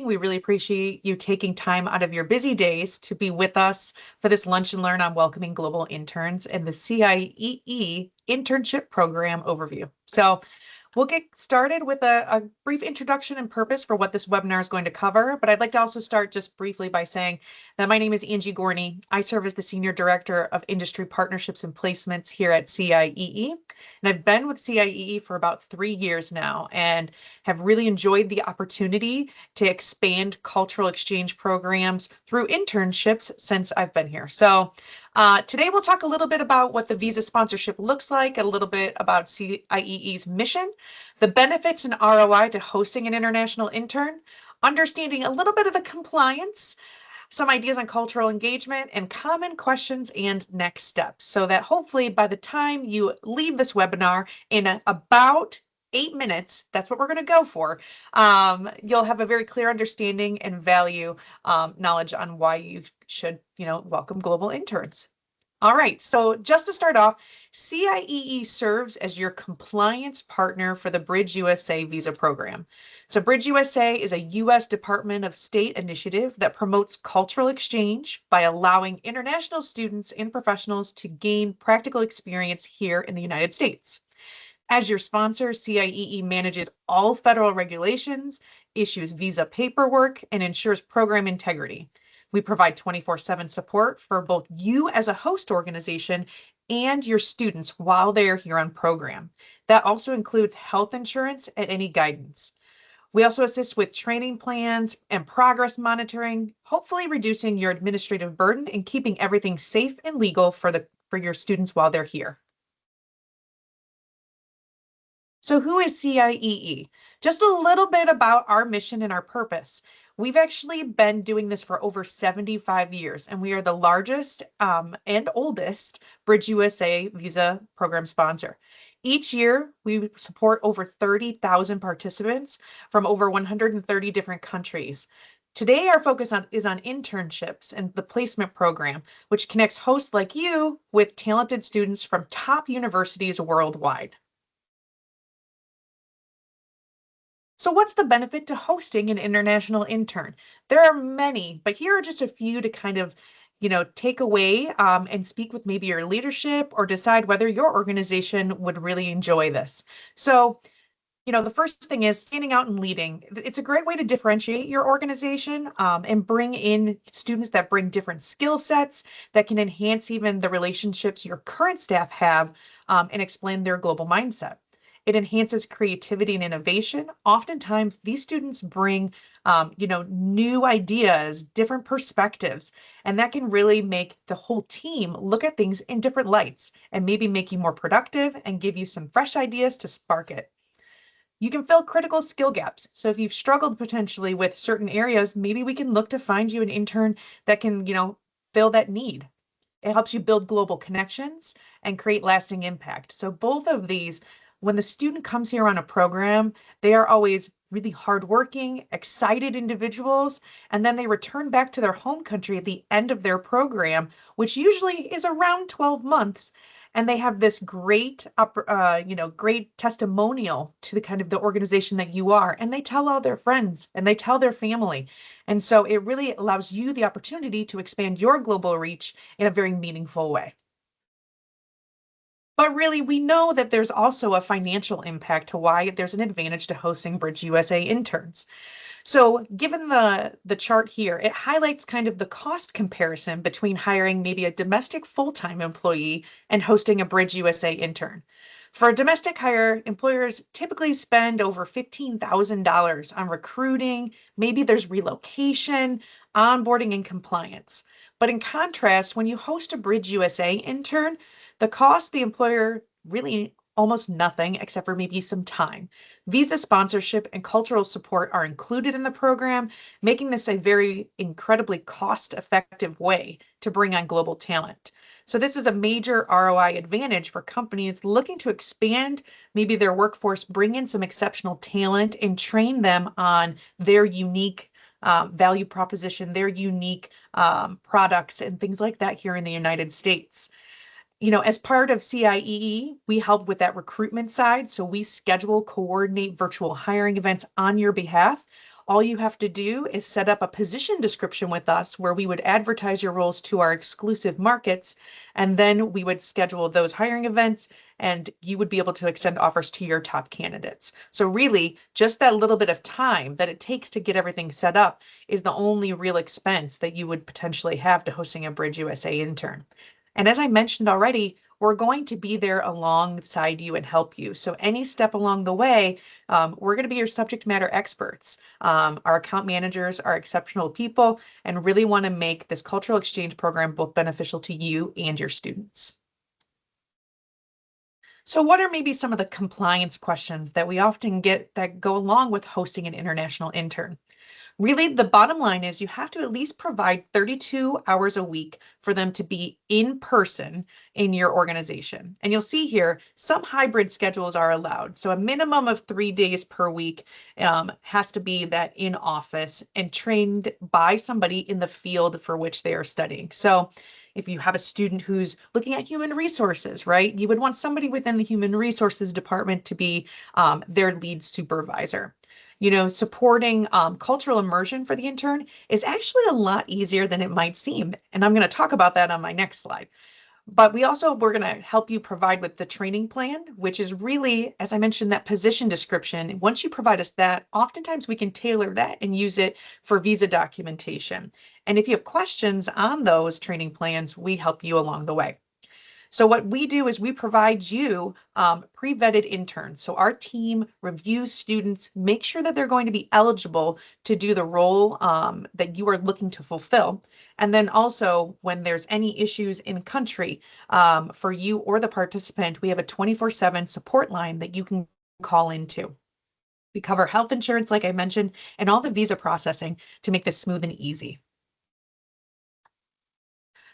We really appreciate you taking time out of your busy days to be with us for this Lunch and Learn on Welcoming Global Interns and the CIEE Internship Program overview. So we'll get started with a brief introduction and purpose for what this webinar is going to cover, but I'd like to also start just briefly by saying that my name is Angie Gorney. I serve as the Senior Director of Industry Partnerships and Placements here at CIEE, and I've been with CIEE for about 3 years now and have really enjoyed the opportunity to expand cultural exchange programs through internships since I've been here. So today we'll talk a little bit about what the visa sponsorship looks like, a little bit about CIEE's mission, the benefits and ROI to hosting an international intern, understanding a little bit of the compliance, some ideas on cultural engagement, and common questions and next steps, so that hopefully by the time you leave this webinar in about 8 minutes, that's what we're going to go for, you'll have a very clear understanding and value knowledge on why you should, welcome global interns. All right, so just to start off, CIEE serves as your compliance partner for the BridgeUSA visa program. So BridgeUSA is a U.S. Department of State initiative that promotes cultural exchange by allowing international students and professionals to gain practical experience here in the United States. As your sponsor, CIEE manages all federal regulations, issues visa paperwork, and ensures program integrity. We provide 24/7 support for both you as a host organization and your students while they are here on program. That also includes health insurance and any guidance. We also assist with training plans and progress monitoring, hopefully reducing your administrative burden and keeping everything safe and legal for your students while they're here. So who is CIEE? Just a little bit about our mission and our purpose. We've actually been doing this for over 75 years, and we are the largest and oldest BridgeUSA visa program sponsor. Each year, we support over 30,000 participants from over 130 different countries. Today, our focus is on internships and the placement program, which connects hosts like you with talented students from top universities worldwide. So what's the benefit to hosting an international intern? There are many, but here are just a few to kind of, take away and speak with maybe your leadership or decide whether your organization would really enjoy this. So, the first thing is standing out and leading. It's a great way to differentiate your organization and bring in students that bring different skill sets that can enhance even the relationships your current staff have and explain their global mindset. It enhances creativity and innovation. Oftentimes, these students bring, new ideas, different perspectives, and that can really make the whole team look at things in different lights and maybe make you more productive and give you some fresh ideas to spark it. You can fill critical skill gaps. So if you've struggled potentially with certain areas, maybe we can look to find you an intern that can, fill that need. It helps you build global connections and create lasting impact. So both of these, when the student comes here on a program, they are always really hardworking, excited individuals, and then they return back to their home country at the end of their program, which usually is around 12 months. And they have this great, great testimonial to the kind of the organization that you are. And they tell all their friends and they tell their family. And so it really allows you the opportunity to expand your global reach in a very meaningful way. But really, we know that there's also a financial impact to why there's an advantage to hosting BridgeUSA interns. So given the chart here, it highlights kind of the cost comparison between hiring maybe a domestic full-time employee and hosting a BridgeUSA intern. For a domestic hire, employers typically spend over $15,000 on recruiting, maybe there's relocation, onboarding, and compliance. But in contrast, when you host a BridgeUSA intern, the cost the employer really almost nothing except for maybe some time. Visa sponsorship and cultural support are included in the program, making this a very incredibly cost-effective way to bring on global talent. So this is a major ROI advantage for companies looking to expand maybe their workforce, bring in some exceptional talent, and train them on their unique value proposition, their unique products, and things like that here in the United States. As part of CIEE, we help with that recruitment side. So we schedule, coordinate virtual hiring events on your behalf. All you have to do is set up a position description with us where we would advertise your roles to our exclusive markets, and then we would schedule those hiring events and you would be able to extend offers to your top candidates. So really, just that little bit of time that it takes to get everything set up is the only real expense that you would potentially have to hosting a BridgeUSA intern. And as I mentioned already, we're going to be there alongside you and help you. So any step along the way, we're going to be your subject matter experts. Our account managers are exceptional people and really want to make this cultural exchange program both beneficial to you and your students. So what are maybe some of the compliance questions that we often get that go along with hosting an international intern? Really, the bottom line is you have to at least provide 32 hours a week for them to be in person in your organization. And you'll see here, some hybrid schedules are allowed. So a minimum of 3 days per week has to be that in office and trained by somebody in the field for which they are studying. So if you have a student who's looking at human resources, right, you would want somebody within the human resources department to be their lead supervisor. Supporting cultural immersion for the intern is actually a lot easier than it might seem. And I'm going to talk about that on my next slide. But we're going to help you provide with the training plan, which is really, as I mentioned, that position description. Once you provide us that, oftentimes we can tailor that and use it for visa documentation. And if you have questions on those training plans, we help you along the way. So what we do is we provide you pre-vetted interns. So our team reviews students, make sure that they're going to be eligible to do the role that you are looking to fulfill. And then also when there's any issues in country for you or the participant, we have a 24/7 support line that you can call into. We cover health insurance, like I mentioned, and all the visa processing to make this smooth and easy.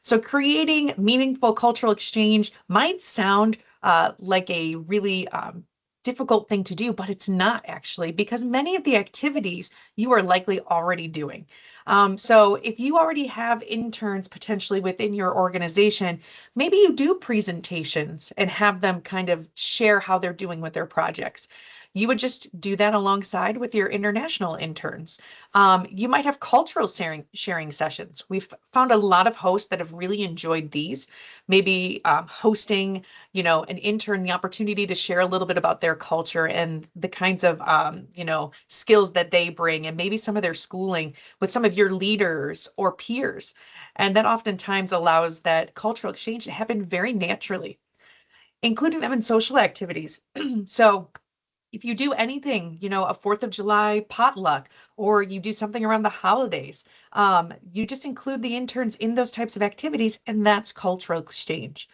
So creating meaningful cultural exchange might sound like a really difficult thing to do, but it's not actually, because many of the activities you are likely already doing. So if you already have interns potentially within your organization, maybe you do presentations and have them kind of share how they're doing with their projects. You would just do that alongside with your international interns. You might have cultural sharing sessions. We've found a lot of hosts that have really enjoyed these. Maybe hosting, an intern the opportunity to share a little bit about their culture and the kinds of, skills that they bring, and maybe some of their schooling with some of your leaders or peers. And that oftentimes allows that cultural exchange to happen very naturally, including them in social activities. So if you do anything, a 4th of July potluck, or you do something around the holidays, you just include the interns in those types of activities, and that's cultural exchange.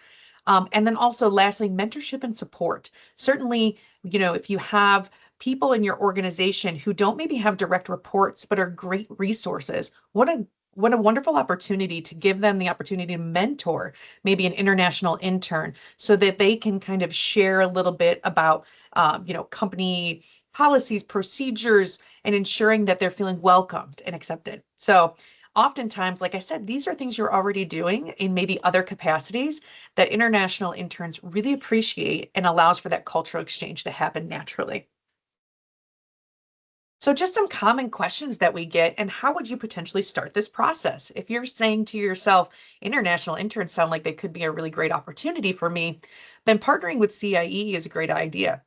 And then also lastly, mentorship and support. Certainly, if you have people in your organization who don't maybe have direct reports, but are great resources, what a wonderful opportunity to give them the opportunity to mentor maybe an international intern so that they can kind of share a little bit about, company policies, procedures, and ensuring that they're feeling welcomed and accepted. So oftentimes, like I said, these are things you're already doing in maybe other capacities that international interns really appreciate and allows for that cultural exchange to happen naturally. So just some common questions that we get, and how would you potentially start this process? If you're saying to yourself, international interns sound like they could be a really great opportunity for me, then partnering with CIEE is a great idea.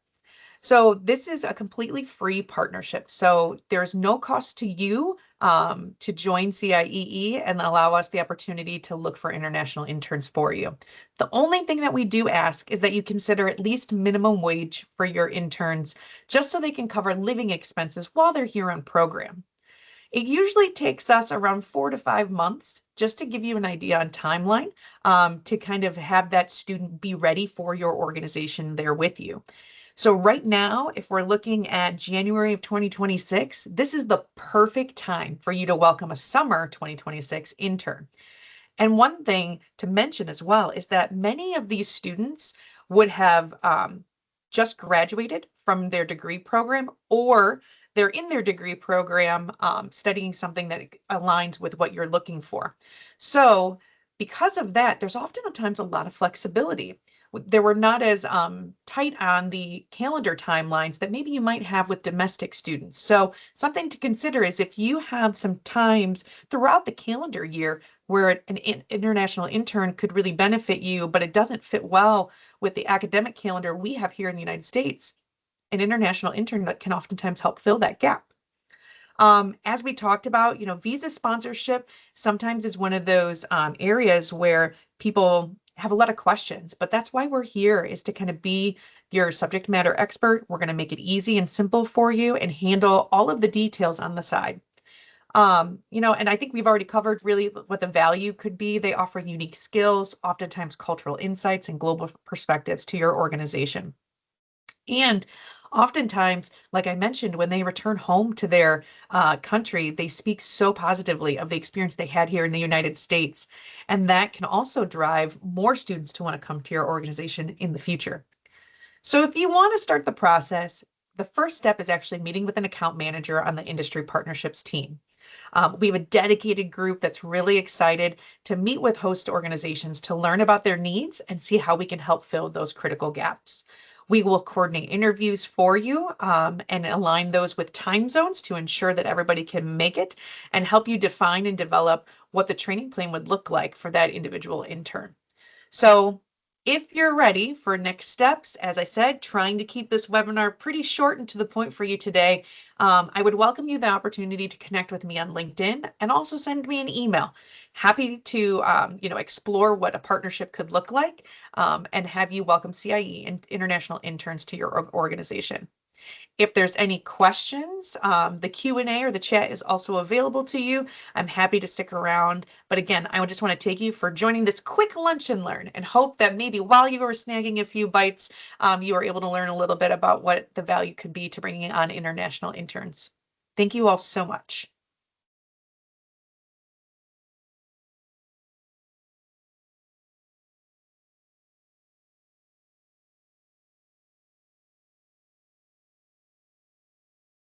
So this is a completely free partnership. So there's no cost to you to join CIEE and allow us the opportunity to look for international interns for you. The only thing that we do ask is that you consider at least minimum wage for your interns, just so they can cover living expenses while they're here on program. It usually takes us around 4 to 5 months, just to give you an idea on timeline, to kind of have that student be ready for your organization there with you. So right now, if we're looking at January of 2026, this is the perfect time for you to welcome a summer 2026 intern. And one thing to mention as well is that many of these students would have just graduated from their degree program, or they're in their degree program studying something that aligns with what you're looking for. So because of that, there's oftentimes a lot of flexibility. They were not as tight on the calendar timelines that maybe you might have with domestic students. So something to consider is if you have some times throughout the calendar year where an international intern could really benefit you, but it doesn't fit well with the academic calendar we have here in the United States, an international intern that can oftentimes help fill that gap. As we talked about, visa sponsorship sometimes is one of those areas where people have a lot of questions, but that's why we're here, is to kind of be your subject matter expert. We're going to make it easy and simple for you and handle all of the details on the side. And I think we've already covered really what the value could be. They offer unique skills, oftentimes cultural insights and global perspectives to your organization. And oftentimes, like I mentioned, when they return home to their country, they speak so positively of the experience they had here in the United States. And that can also drive more students to want to come to your organization in the future. So if you want to start the process, the first step is actually meeting with an account manager on the industry partnerships team. We have a dedicated group that's really excited to meet with host organizations to learn about their needs and see how we can help fill those critical gaps. We will coordinate interviews for you and align those with time zones to ensure that everybody can make it and help you define and develop what the training plan would look like for that individual intern. So if you're ready for next steps, as I said, trying to keep this webinar pretty short and to the point for you today, I would welcome you the opportunity to connect with me on LinkedIn and also send me an email. Happy to explore what a partnership could look like and have you welcome CIEE and international interns to your organization. If there's any questions, the Q&A or the chat is also available to you. I'm happy to stick around. But again, I just want to thank you for joining this quick lunch and learn, and hope that maybe while you were snagging a few bites, you were able to learn a little bit about what the value could be to bringing on international interns. Thank you all so much.